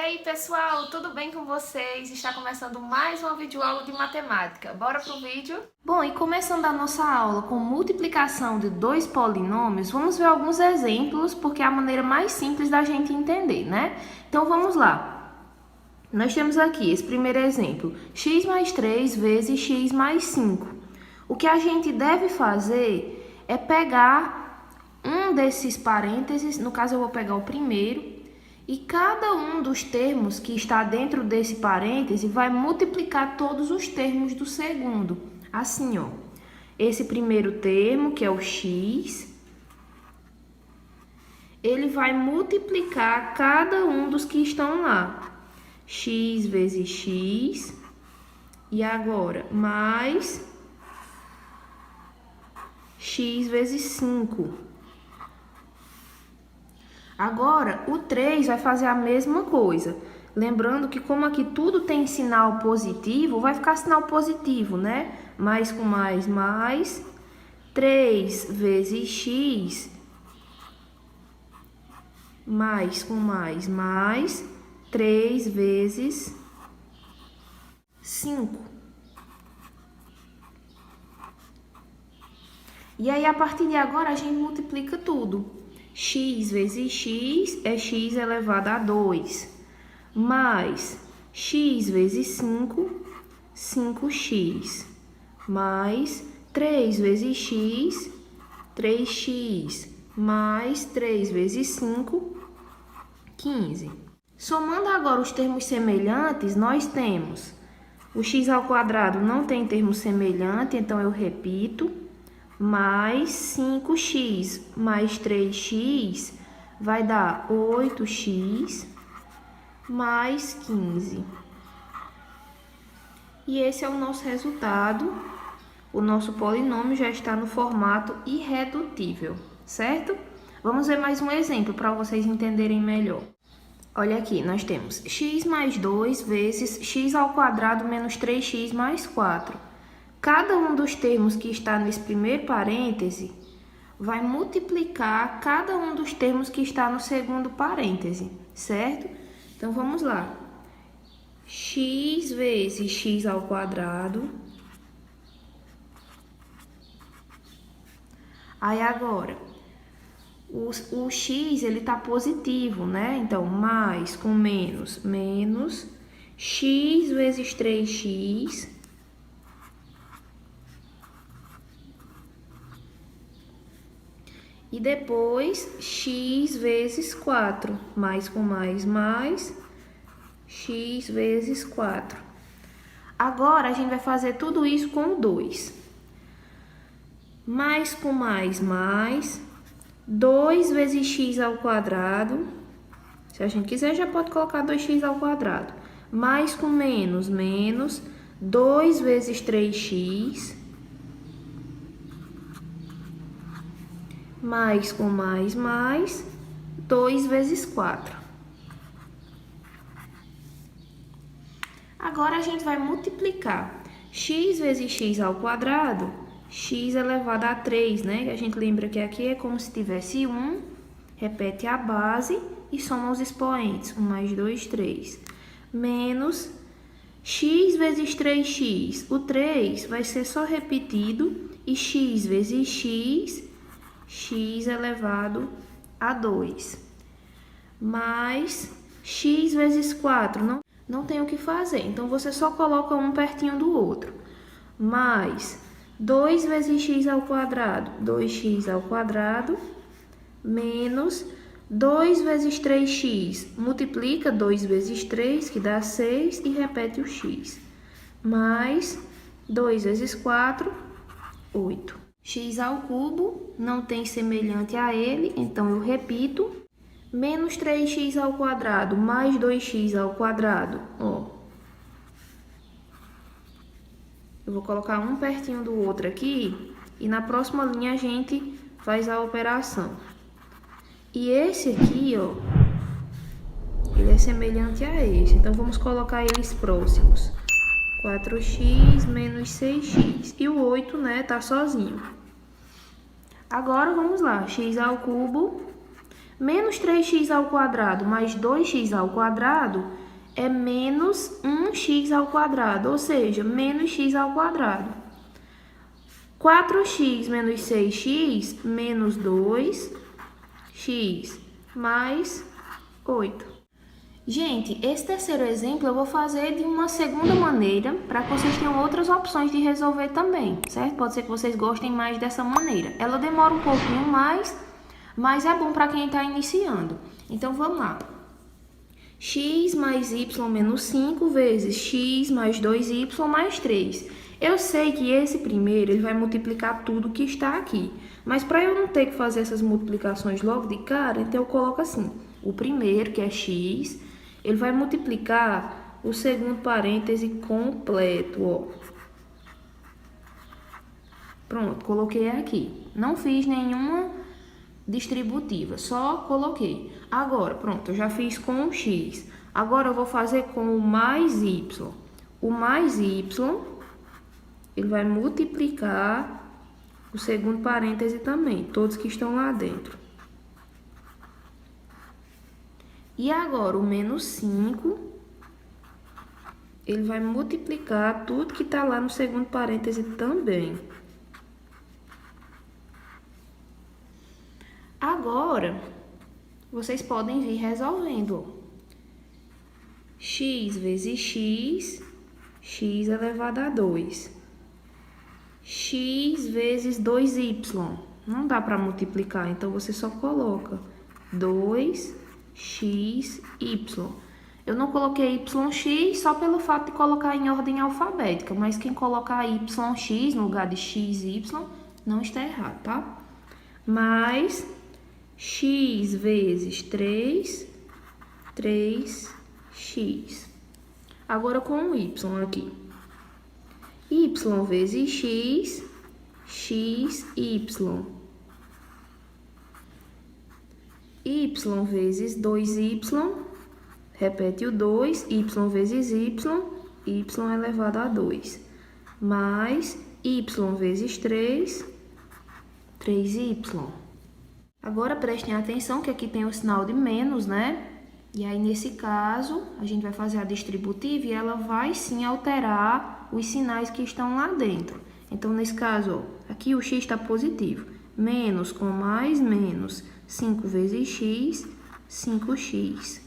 aí, pessoal, tudo bem com vocês? Está começando mais uma videoaula de matemática. Bora pro vídeo? Bom, e começando a nossa aula com multiplicação de dois polinômios, vamos ver alguns exemplos, porque é a maneira mais simples da gente entender, né? Então, vamos lá. Nós temos aqui esse primeiro exemplo, x mais 3 vezes x mais 5. O que a gente deve fazer é pegar um desses parênteses, no caso eu vou pegar o primeiro, e cada um dos termos que está dentro desse parêntese vai multiplicar todos os termos do segundo. Assim, ó, esse primeiro termo, que é o x, ele vai multiplicar cada um dos que estão lá. X vezes x, e agora mais x vezes 5. Agora, o 3 vai fazer a mesma coisa. Lembrando que como aqui tudo tem sinal positivo, vai ficar sinal positivo, né? Mais com mais. 3 vezes x, mais com mais. 3 vezes 5. E aí, a partir de agora, a gente multiplica tudo. X vezes x é x elevado a 2, mais x vezes 5, 5x, mais 3 vezes x, 3x, mais 3 vezes 5, 15. Somando agora os termos semelhantes, nós temos o x ao quadrado não tem termo semelhante, então eu repito, mais 5x mais 3x vai dar 8x mais 15. E esse é o nosso resultado. O nosso polinômio já está no formato irredutível, certo? Vamos ver mais um exemplo para vocês entenderem melhor. Olha aqui, nós temos x mais 2 vezes x ao quadrado menos 3x mais 4. Cada um dos termos que está nesse primeiro parêntese vai multiplicar cada um dos termos que está no segundo parêntese, certo? Então, vamos lá. X vezes x ao quadrado. Aí, agora, o x, ele tá positivo, né? Então, mais com menos, x vezes 3x. E depois, x vezes 4, mais com mais, x vezes 4. Agora, a gente vai fazer tudo isso com o 2. Mais com mais, 2 vezes x ao quadrado. Se a gente quiser, já pode colocar 2x ao quadrado. Mais com menos, 2 vezes 3x. Mais com mais, 2 vezes 4. Agora, a gente vai multiplicar x vezes x ao quadrado, x elevado a 3, né? A gente lembra que aqui é como se tivesse 1, repete a base e soma os expoentes. 1 mais 2, 3. Menos x vezes 3x. O 3 vai ser só repetido e x vezes x elevado a 2, mais x vezes 4, não tem o que fazer, então você só coloca um pertinho do outro, mais 2 vezes x ao quadrado, 2x ao quadrado, menos 2 vezes 3x, multiplica 2 vezes 3, que dá 6, e repete o x, mais 2 vezes 4, 8. X ao cubo não tem semelhante a ele, então eu repito. Menos 3x ao quadrado mais 2x ao quadrado, ó. Eu vou colocar um pertinho do outro aqui e na próxima linha a gente faz a operação. E esse aqui, ó, ele é semelhante a esse, então vamos colocar eles próximos. 4x menos 6x. E o 8, tá sozinho. Agora, vamos lá. X ao cubo Menos 3x ao quadrado mais 2x ao quadrado é menos 1x ao quadrado, ou seja, menos x ao quadrado. 4x menos 6x menos 2x mais 8. Gente, esse terceiro exemplo eu vou fazer de uma segunda maneira, para que vocês tenham outras opções de resolver também, certo? Pode ser que vocês gostem mais dessa maneira. Ela demora um pouquinho mais, mas é bom para quem está iniciando. Então, vamos lá. X mais y menos 5 vezes x mais 2y mais 3. Eu sei que esse primeiro ele vai multiplicar tudo que está aqui. Mas para eu não ter que fazer essas multiplicações logo de cara, então eu coloco assim. O primeiro, que é x, ele vai multiplicar o segundo parêntese completo, ó. Pronto, coloquei aqui. Não fiz nenhuma distributiva, só coloquei. Agora, pronto, eu já fiz com o x. Agora eu vou fazer com o mais y. O mais y, ele vai multiplicar o segundo parêntese também, todos que estão lá dentro. E agora, o menos 5, ele vai multiplicar tudo que está lá no segundo parêntese também. Agora, vocês podem vir resolvendo. X vezes x, x elevado a 2. X vezes 2y. Não dá para multiplicar, então você só coloca 2xy. Eu não coloquei yx só pelo fato de colocar em ordem alfabética, mas quem colocar yx no lugar de xy não está errado, tá? Mais x vezes 3, 3x. Agora com o y aqui. Y vezes x, xy. Y vezes 2y, repete o 2, y vezes y elevado a 2. Mais y vezes 3, 3y. Agora, prestem atenção que aqui tem o sinal de menos, né? E aí, nesse caso, a gente vai fazer a distributiva e ela vai sim alterar os sinais que estão lá dentro. Então, nesse caso, ó, aqui o x está positivo. Menos com mais, menos 5 vezes x, 5x.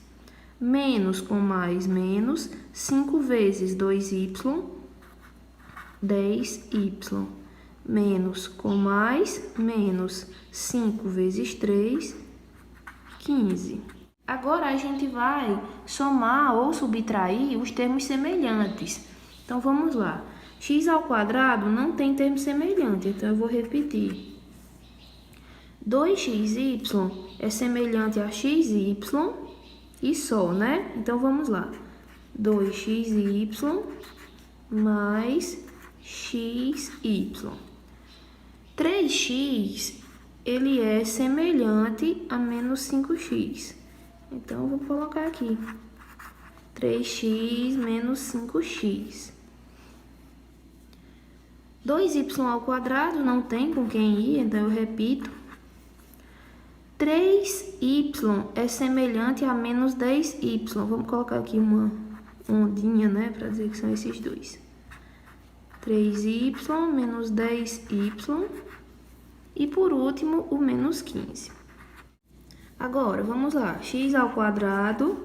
Menos com mais, menos 5 vezes 2y, 10y. Menos com mais, menos 5 vezes 3, 15. Agora, a gente vai somar ou subtrair os termos semelhantes. Então, vamos lá. X ao quadrado não tem termo semelhante, então eu vou repetir. 2xy é semelhante a xy e só, né? Então, vamos lá. 2xy mais xy. 3x, ele é semelhante a menos 5x. Então, eu vou colocar aqui. 3x menos 5x. 2y ao quadrado não tem com quem ir, então eu repito. 3y é semelhante a menos 10y. Vamos colocar aqui uma ondinha, né, para dizer que são esses dois. 3y menos 10y. E por último, o menos 15. Agora, vamos lá. X ao quadrado,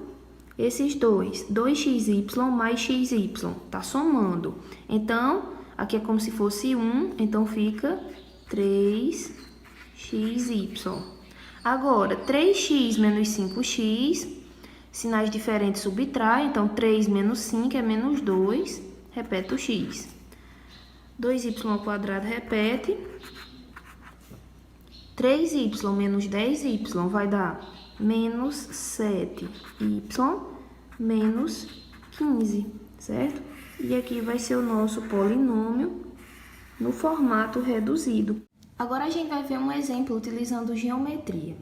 esses dois. 2xy mais xy. Tá somando. Então, aqui é como se fosse 1, então fica 3xy. Agora, 3x menos 5x, sinais diferentes subtrai, então 3 menos 5 é menos 2, repete o x. 2y ao quadrado repete. 3y menos 10y vai dar menos 7y menos 15, certo? E aqui vai ser o nosso polinômio no formato reduzido. Agora a gente vai ver um exemplo utilizando geometria.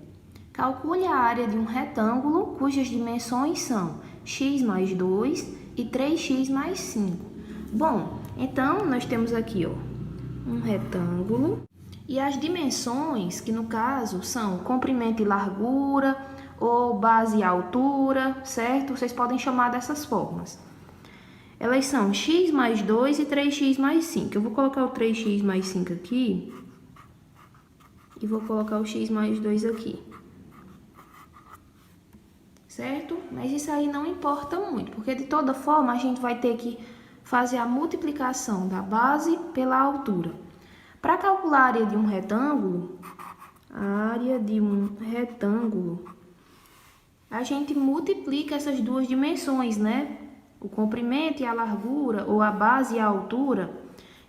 Calcule a área de um retângulo cujas dimensões são x mais 2 e 3x mais 5. Bom, então nós temos aqui, ó, um retângulo E as dimensões, que no caso são comprimento e largura, ou base e altura, certo? Vocês podem chamar dessas formas. Elas são x mais 2 e 3x mais 5. Eu vou colocar o 3x mais 5 aqui e vou colocar o x mais 2 aqui. Certo? Mas isso aí não importa muito, porque de toda forma a gente vai ter que fazer a multiplicação da base pela altura. Para calcular a área de um retângulo, a gente multiplica essas duas dimensões, né? O comprimento e a largura, ou a base e a altura.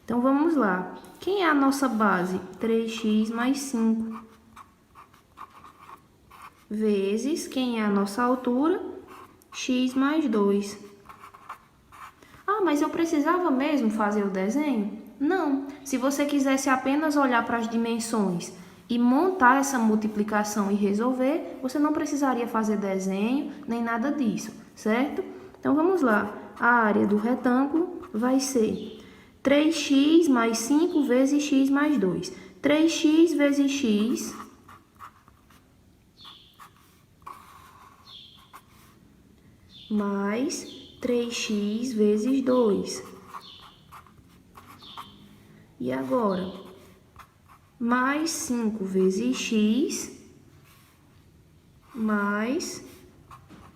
Então, vamos lá. Quem é a nossa base? 3x mais 5. Vezes, quem é a nossa altura? X mais 2. Ah, mas eu precisava mesmo fazer o desenho? Não. Se você quisesse apenas olhar para as dimensões e montar essa multiplicação e resolver, você não precisaria fazer desenho nem nada disso, certo? Então, vamos lá. A área do retângulo vai ser 3x mais 5 vezes x mais 2. 3x vezes x mais 3x vezes 2. E agora, mais 5 vezes x mais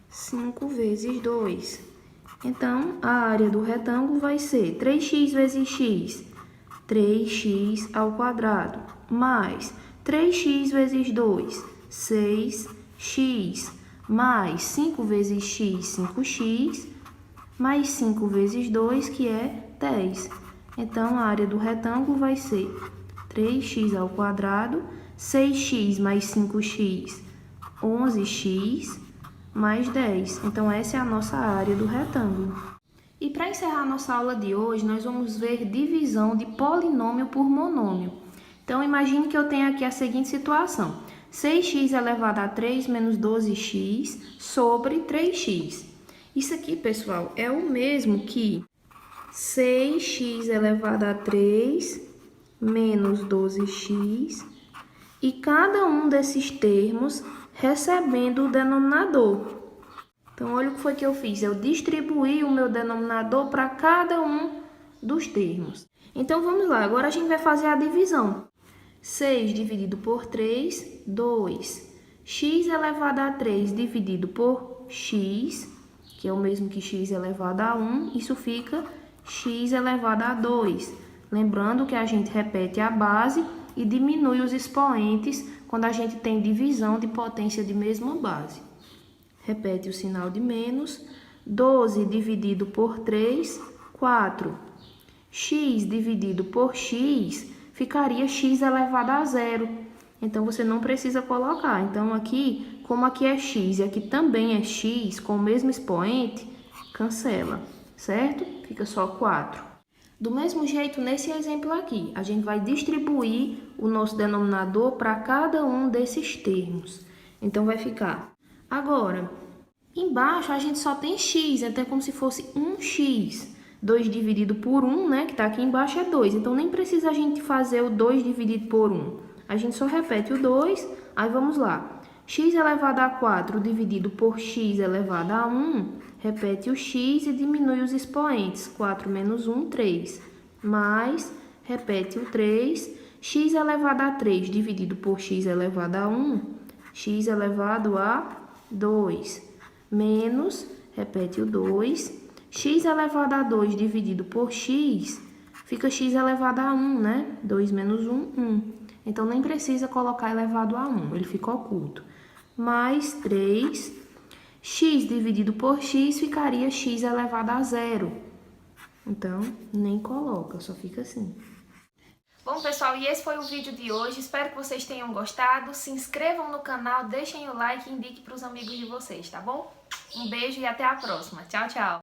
5 vezes 2. Então, a área do retângulo vai ser 3x vezes x, 3x ao quadrado, mais 3x vezes 2, 6x, mais 5 vezes x, 5x, mais 5 vezes 2, que é 10. Então, a área do retângulo vai ser 3x ao quadrado, 6x mais 5x, 11x, mais 10. Então, essa é a nossa área do retângulo. E para encerrar a nossa aula de hoje, nós vamos ver divisão de polinômio por monômio. Então, imagine que eu tenho aqui a seguinte situação. 6x elevado a 3 menos 12x sobre 3x. Isso aqui, pessoal, é o mesmo que 6x elevado a 3 menos 12x, e cada um desses termos recebendo o denominador. Então, olha o que foi que eu fiz. Eu distribuí o meu denominador para cada um dos termos. Então, vamos lá. Agora, a gente vai fazer a divisão. 6 dividido por 3, 2. X elevado a 3 dividido por x, que é o mesmo que x elevado a 1, isso fica x elevado a 2. Lembrando que a gente repete a base e diminui os expoentes quando a gente tem divisão de potência de mesma base. Repete o sinal de menos. 12 dividido por 3, 4. X dividido por x ficaria x elevado a 0. Então, você não precisa colocar. Então, aqui, como aqui é x e aqui também é x, com o mesmo expoente, cancela, certo? Fica só 4. Do mesmo jeito, nesse exemplo aqui, a gente vai distribuir o nosso denominador para cada um desses termos. Então, vai ficar. Agora, embaixo a gente só tem x, então é como se fosse 1x. 2 dividido por 1, né, que está aqui embaixo é 2. Então, nem precisa a gente fazer o 2 dividido por 1. A gente só repete o 2, aí vamos lá. X elevado a 4 dividido por x elevado a 1, repete o x e diminui os expoentes. 4 menos 1, 3. Mais, repete o 3. X elevado a 3 dividido por x elevado a 1, x elevado a 2. Menos, repete o 2. X elevado a 2 dividido por x, fica x elevado a 1, né? 2 menos 1, 1. Então, nem precisa colocar elevado a 1, ele fica oculto. Mais 3, x dividido por x ficaria x elevado a 0. Então, nem coloca, só fica assim. Bom, pessoal, e esse foi o vídeo de hoje. Espero que vocês tenham gostado. Se inscrevam no canal, deixem o like e indiquem para os amigos de vocês, tá bom? Um beijo e até a próxima. Tchau, tchau!